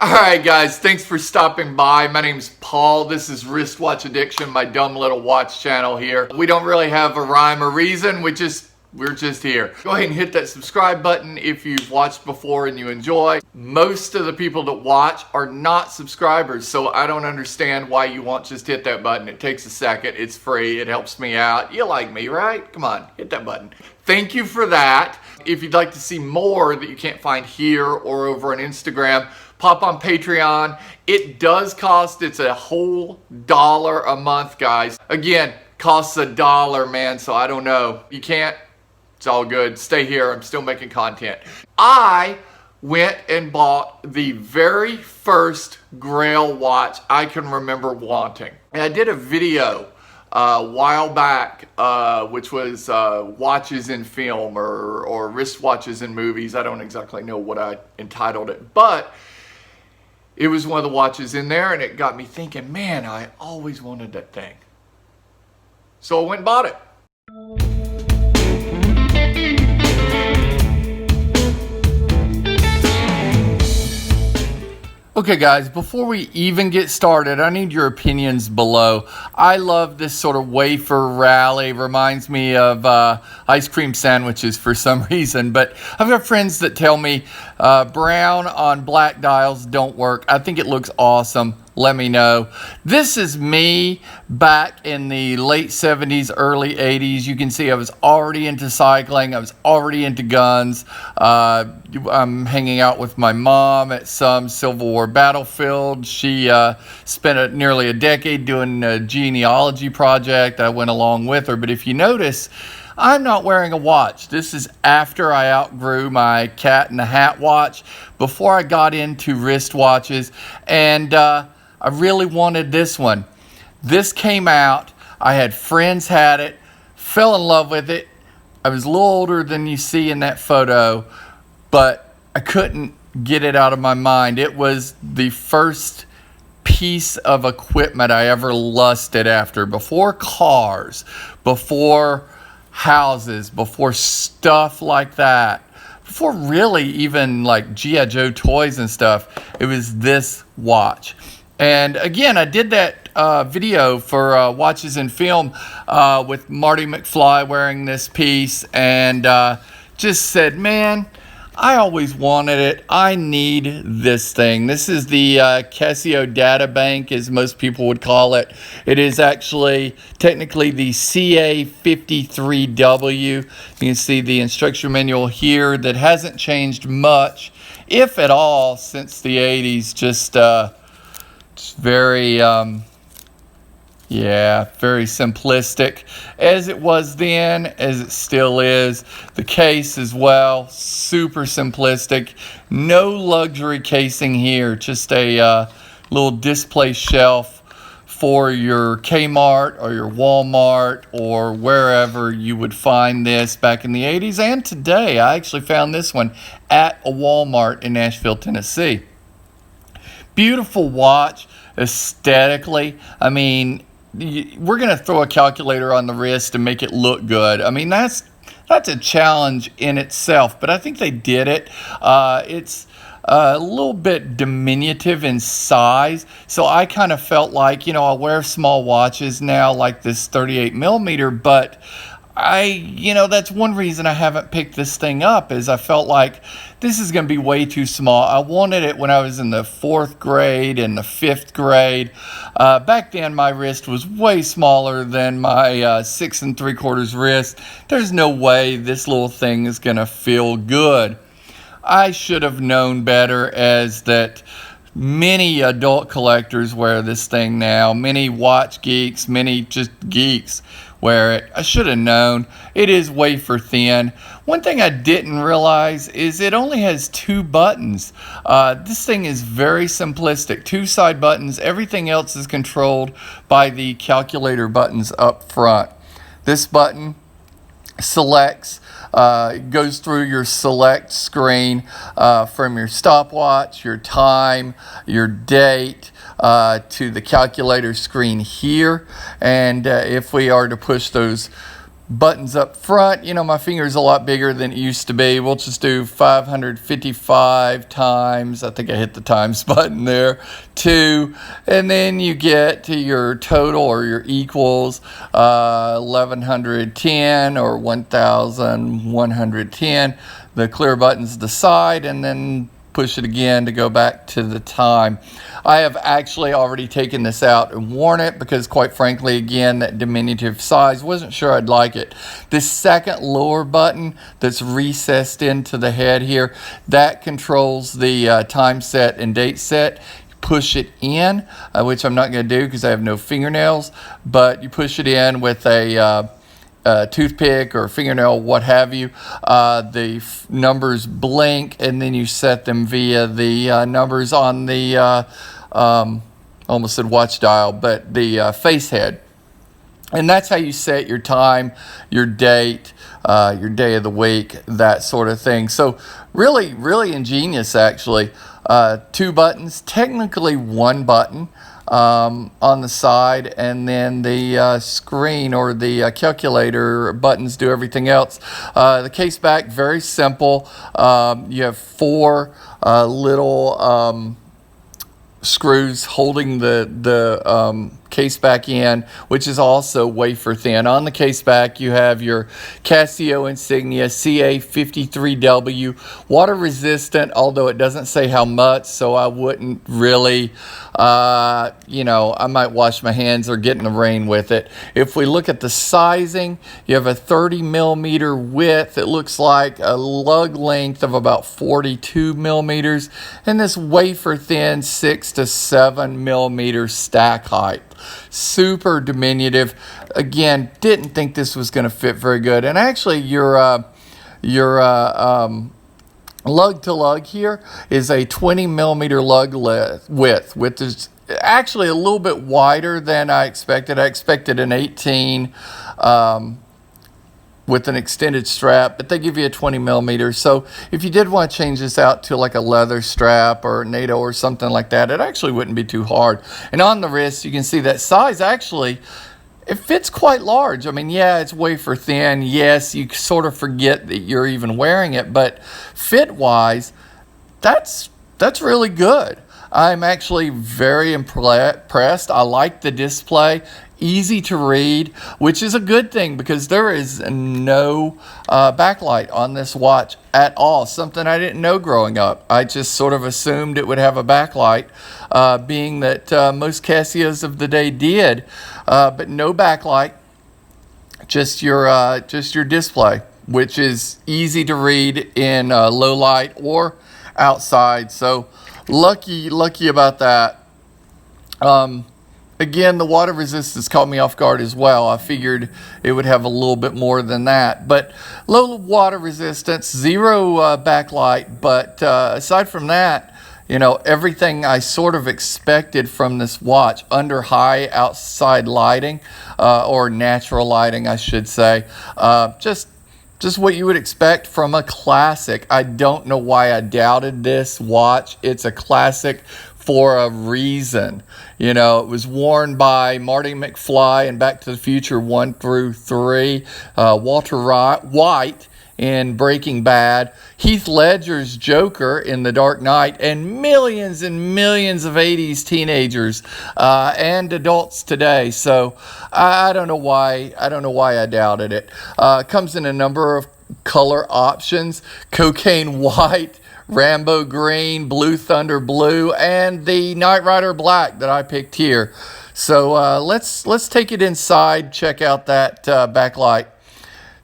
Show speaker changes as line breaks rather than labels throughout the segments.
Alright guys, thanks for stopping by. My name's Paul. This is Wristwatch Addiction, my dumb little watch channel here. We don't really have a rhyme or reason, we're just here. Go ahead and hit that subscribe button if you've watched before and you enjoy. Most of the people that watch are not subscribers, so I don't understand why you won't just hit that button. It takes a second, it's free, it helps me out. You like me, right? Come on, hit that button. Thank you for that. If you'd like to see more that you can't find here or over on Instagram, pop on Patreon. It does cost, it's a whole $1 a month, guys. Again, costs $1, man, so I don't know. You can't, it's all good. Stay here, I'm still making content. I went and bought the very first Grail watch I can remember wanting. And I did a video a while back, which was watches in film or wristwatches in movies. I don't exactly know what I entitled it, but it was one of the watches in there, and it got me thinking, man, I always wanted that thing. So I went and bought it. Okay guys, before we even get started, I need your opinions below. I love this sort of wafer rally. Reminds me of ice cream sandwiches for some reason. But I've got friends that tell me brown on black dials don't work. I think it looks awesome. Let me know. This is me back in the late 70s, early 80s. You can see I was already into cycling. I was already into guns. I'm hanging out with my mom at some Civil War battlefield. She spent nearly a decade doing a genealogy project. I went along with her. But if you notice, I'm not wearing a watch. This is after I outgrew my cat in the hat watch, before I got into wristwatches. And I really wanted this one. This came out. I had friends had it, fell in love with it. I was a little older than you see in that photo, but I couldn't get it out of my mind. It was the first piece of equipment I ever lusted after. Before cars, before houses, before stuff like that, before really even like G.I. Joe toys and stuff, it was this watch. And again, I did that video for Watches in Film with Marty McFly wearing this piece, and just said, man, I always wanted it. I need this thing. This is the Casio Databank, as most people would call it. It is actually technically the CA-53w. You can see the instruction manual here that hasn't changed much, if at all, since the 80s. Just it's very, very simplistic, as it was then, as it still is. The case as well, super simplistic. No luxury casing here, just a little display shelf for your Kmart or your Walmart or wherever you would find this back in the 80s and today. I actually found this one at a Walmart in Nashville, Tennessee. Beautiful watch, aesthetically. I mean, we're going to throw a calculator on the wrist and make it look good. I mean, that's a challenge in itself, but I think they did it. It's a little bit diminutive in size, so I kind of felt like, I wear small watches now, like this 38 millimeter, but that's one reason I haven't picked this thing up, is I felt like this is going to be way too small. I wanted it when I was in the 4th grade and the 5th grade. Back then, my wrist was way smaller than my 6 3/4 wrist. There's no way this little thing is going to feel good. I should have known better, as that many adult collectors wear this thing now. Many watch geeks, many just geeks wear it. I should have known. It is wafer thin. One thing I didn't realize is it only has 2 buttons. This thing is very simplistic. 2 side buttons. Everything else is controlled by the calculator buttons up front. This button selects, goes through your select screen from your stopwatch, your time, your date, to the calculator screen here. And if we are to push those Buttons up front, you know, my finger is a lot bigger than it used to be. We'll just do 555 times, I think I hit the times button there, 2, and then you get to your total or your equals, 1110 or 1110. The clear button's the side, and then push it again to go back to the time. I have actually already taken this out and worn it because, quite frankly, again, that diminutive size, wasn't sure I'd like it. This second lower button that's recessed into the head here, that controls the time set and date set. Push it in, which I'm not going to do because I have no fingernails, but you push it in with a toothpick or fingernail, what have you. The numbers blink, and then you set them via the numbers on the almost said watch dial, but the face head. And that's how you set your time, your date, your day of the week, that sort of thing. So really, really ingenious, actually. 2 buttons, technically 1 button on the side, and then the screen or the calculator buttons do everything else. The case back, very simple. You have 4 little screws holding the case back in, which is also wafer thin. On the case back, you have your Casio insignia CA-53w, water resistant, although it doesn't say how much, so I wouldn't really, you know, I might wash my hands or get in the rain with it. If we look at the sizing, you have a 30 millimeter width. It looks like a lug length of about 42 millimeters, and this wafer thin 6 to 7 millimeter stack height. Super diminutive. Again, didn't think this was going to fit very good. And actually, your lug to lug here is a 20 millimeter lug width, which is actually a little bit wider than I expected. I expected an 18 with an extended strap, but they give you a 20 millimeter. So if you did want to change this out to like a leather strap or NATO or something like that, it actually wouldn't be too hard. And on the wrist, you can see that size actually, it fits quite large. I mean, yeah, it's wafer thin. Yes, you sort of forget that you're even wearing it, but fit-wise, that's really good. I'm actually very impressed. I like the display. Easy to read, which is a good thing because there is no backlight on this watch at all. Something I didn't know growing up. I just sort of assumed it would have a backlight, being that most Casios of the day did, but no backlight. Just your display, which is easy to read in low light or outside. So lucky about that. Again, the water resistance caught me off guard as well. I figured it would have a little bit more than that. But low water resistance, 0 backlight. But aside from that, you know, everything I sort of expected from this watch under high outside lighting, or natural lighting, I should say. Just what you would expect from a classic. I don't know why I doubted this watch. It's a classic for a reason. You know, it was worn by Marty McFly in Back to the Future 1 through 3, Walter White in Breaking Bad, Heath Ledger's Joker in The Dark Knight, and millions of 80s teenagers and adults today. So I don't know why I doubted it. Comes in a number of color options: cocaine white, Rambo green, Blue Thunder blue, and the Knight Rider black that I picked here. So let's take it inside, check out that backlight.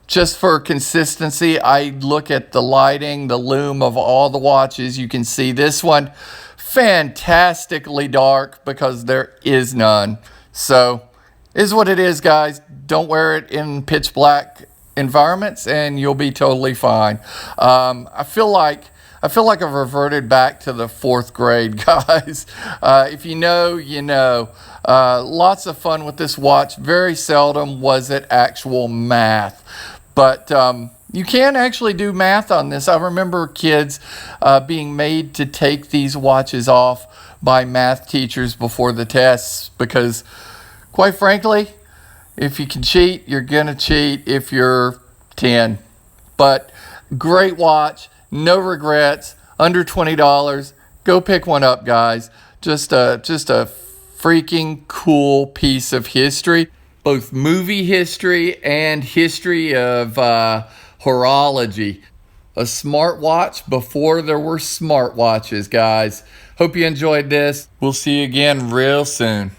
Just for consistency, I look at the lighting, the lume of all the watches. You can see this one fantastically dark because there is none. So is what it is, guys. Don't wear it in pitch black environments and you'll be totally fine. I feel like I've reverted back to the 4th grade, guys. If you know, you know. Lots of fun with this watch. Very seldom was it actual math. But you can actually do math on this. I remember kids being made to take these watches off by math teachers before the tests because, quite frankly, If you can cheat, you're going to cheat if you're 10. But great watch, no regrets, under $20. Go pick one up, guys. Just a freaking cool piece of history, both movie history and history of horology. A smartwatch before there were smartwatches, guys. Hope you enjoyed this. We'll see you again real soon.